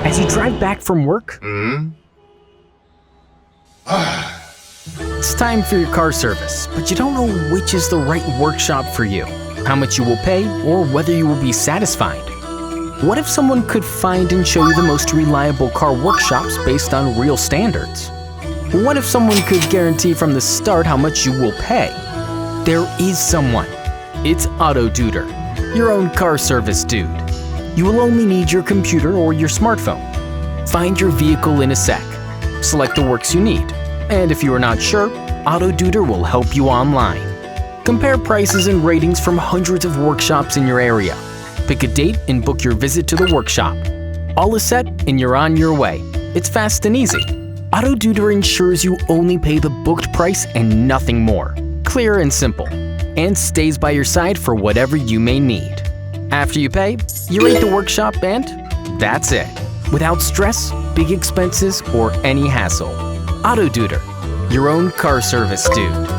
As you drive back from work, it's time for your car service, but you don't know which is the right workshop for you, how much you will pay, or whether you will be satisfied. What if someone could find and show you the most reliable car workshops based on real standards? What if someone could guarantee from the start how much you will pay? There is someone. It's Autoduder, your own car service dude. You will only need your computer or your smartphone. Find your vehicle in a sec. Select the works you need. And if you are not sure, Autoduder will help you online. Compare prices and ratings from hundreds of workshops in your area. Pick a date and book your visit to the workshop. All is set and you're on your way. It's fast and easy. Autoduder ensures you only pay the booked price and nothing more. Clear and simple. And stays by your side for whatever you may need. After you pay, you rate the workshop and that's it. Without stress, big expenses, or any hassle. Autoduder, your own car service dude.